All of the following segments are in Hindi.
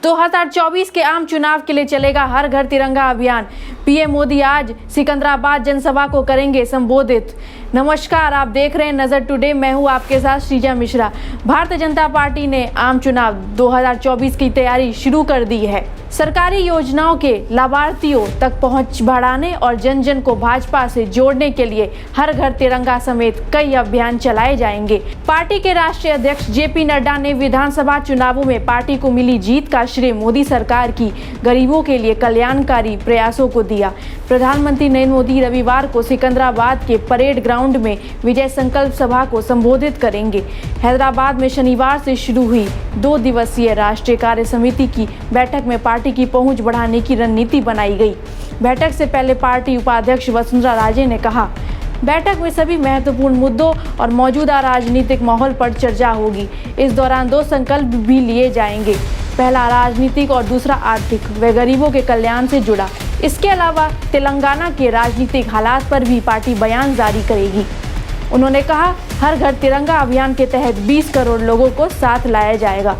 2024 के आम चुनाव के लिए चलेगा हर घर तिरंगा अभियान। पीएम मोदी आज सिकंदराबाद जनसभा को करेंगे संबोधित। नमस्कार, आप देख रहे हैं नजर टुडे। मैं हूं आपके साथ श्रीजा मिश्रा। भारतीय जनता पार्टी ने आम चुनाव 2024 की तैयारी शुरू कर दी है। सरकारी योजनाओं के लाभार्थियों तक पहुंच बढ़ाने और जन जन को भाजपा से जोड़ने के लिए हर घर तिरंगा समेत कई अभियान चलाए जाएंगे। पार्टी के राष्ट्रीय अध्यक्ष जेपी नड्डा ने विधानसभा चुनावों में पार्टी को मिली जीत का श्रेय मोदी सरकार की गरीबों के लिए कल्याणकारी प्रयासों को दिया। प्रधानमंत्री नरेंद्र मोदी रविवार को सिकंदराबाद के परेड ग्राउंड में विजय संकल्प सभा को संबोधित करेंगे। हैदराबाद में शनिवार से शुरू हुई 2 दिवसीय राष्ट्रीय कार्य समिति की बैठक में पार्टी की पहुंच बढ़ाने की रणनीति बनाई गई। बैठक से पहले पार्टी उपाध्यक्ष वसुंधरा राजे ने कहा, बैठक में सभी महत्वपूर्ण मुद्दों और मौजूदा राजनीतिक माहौल पर चर्चा होगी। इस दौरान 2 संकल्प भी लिए जाएंगे। पहला राजनीतिक और दूसरा आर्थिक व गरीबों के कल्याण से जुड़ा। इसके अलावा तेलंगाना के राजनीतिक हालात पर भी पार्टी बयान जारी करेगी। उन्होंने कहा, हर घर तिरंगा अभियान के तहत 20 करोड़ लोगों को साथ लाया जाएगा।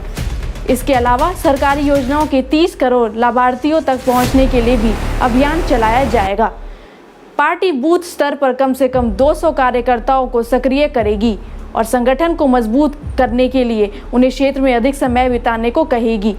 इसके अलावा सरकारी योजनाओं के 30 करोड़ लाभार्थियों तक पहुंचने के लिए भी अभियान चलाया जाएगा। पार्टी बूथ स्तर पर कम से कम 200 कार्यकर्ताओं को सक्रिय करेगी और संगठन को मजबूत करने के लिए उन्हें क्षेत्र में अधिक समय बिताने को कहेगी।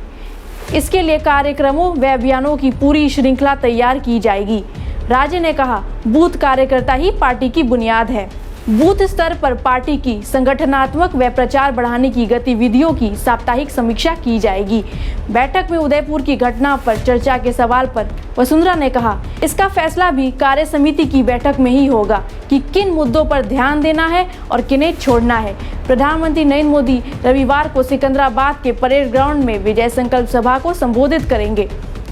इसके लिए कार्यक्रमों व अभियानों की पूरी श्रृंखला तैयार की जाएगी। राजे ने कहा, बूथ कार्यकर्ता ही पार्टी की बुनियाद है। बूथ स्तर पर पार्टी की संगठनात्मक व प्रचार बढ़ाने की गतिविधियों की साप्ताहिक समीक्षा की जाएगी। बैठक में उदयपुर की घटना पर चर्चा के सवाल पर वसुंधरा ने कहा, इसका फैसला भी कार्य समिति की बैठक में ही होगा कि किन मुद्दों पर ध्यान देना है और किन्हें छोड़ना है। प्रधानमंत्री नरेंद्र मोदी रविवार को सिकंदराबाद के परेड ग्राउंड में विजय संकल्प सभा को संबोधित करेंगे।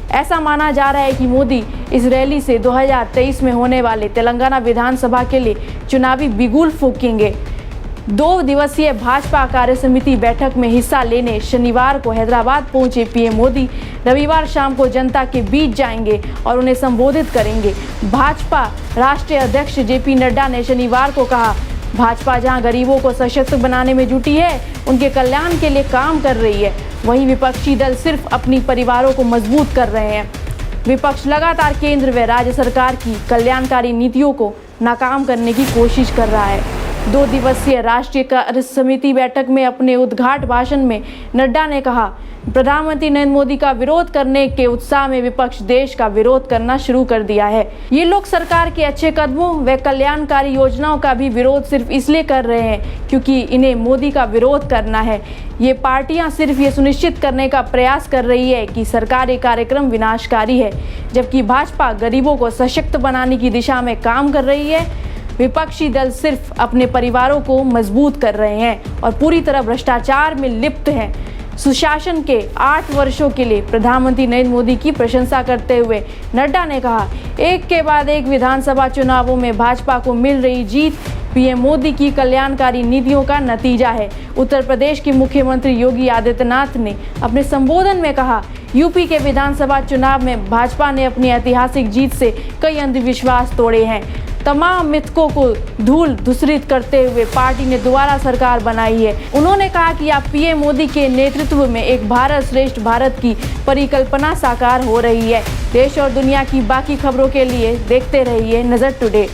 ऐसा माना जा रहा है कि मोदी इस रैली से 2023 में होने वाले तेलंगाना विधानसभा के लिए चुनावी बिगुल फूकेंगे। 2 दिवसीय भाजपा कार्य समिति बैठक में हिस्सा लेने शनिवार को हैदराबाद पहुंचे पीएम मोदी रविवार शाम को जनता के बीच जाएंगे और उन्हें संबोधित करेंगे। भाजपा राष्ट्रीय अध्यक्ष जेपी नड्डा ने शनिवार को कहा, भाजपा जहां गरीबों को सशक्त बनाने में जुटी है, उनके कल्याण के लिए काम कर रही है, वहीं विपक्षी दल सिर्फ अपनी परिवारों को मजबूत कर रहे हैं। विपक्ष लगातार केंद्र व राज्य सरकार की कल्याणकारी नीतियों को नाकाम करने की कोशिश कर रहा है। 2 दिवसीय राष्ट्रीय कार्य समिति बैठक में अपने उद्घाटन भाषण में नड्डा ने कहा, प्रधानमंत्री नरेंद्र मोदी का विरोध करने के उत्साह में विपक्ष देश का विरोध करना शुरू कर दिया है। ये लोग सरकार के अच्छे कदमों व कल्याणकारी योजनाओं का भी विरोध सिर्फ इसलिए कर रहे हैं क्योंकि इन्हें मोदी का विरोध करना है। ये पार्टियां सिर्फ ये सुनिश्चित करने का प्रयास कर रही है कि सरकारी कार्यक्रम विनाशकारी है, जबकि भाजपा गरीबों को सशक्त बनाने की दिशा में काम कर रही है। विपक्षी दल सिर्फ अपने परिवारों को मजबूत कर रहे हैं और पूरी तरह भ्रष्टाचार में लिप्त हैं। सुशासन के 8 वर्षों के लिए प्रधानमंत्री नरेंद्र मोदी की प्रशंसा करते हुए नड्डा ने कहा, एक के बाद एक विधानसभा चुनावों में भाजपा को मिल रही जीत पीएम मोदी की कल्याणकारी नीतियों का नतीजा है। उत्तर प्रदेश के मुख्यमंत्री योगी आदित्यनाथ ने अपने संबोधन में कहा, यूपी के विधानसभा चुनाव में भाजपा ने अपनी ऐतिहासिक जीत से कई अंधविश्वास तोड़े हैं। तमाम मिथकों को धूल धूसरित करते हुए पार्टी ने दोबारा सरकार बनाई है। उन्होंने कहा कि अब पीएम मोदी के नेतृत्व में एक भारत श्रेष्ठ भारत की परिकल्पना साकार हो रही है। देश और दुनिया की बाकी खबरों के लिए देखते रहिए नजर टुडे।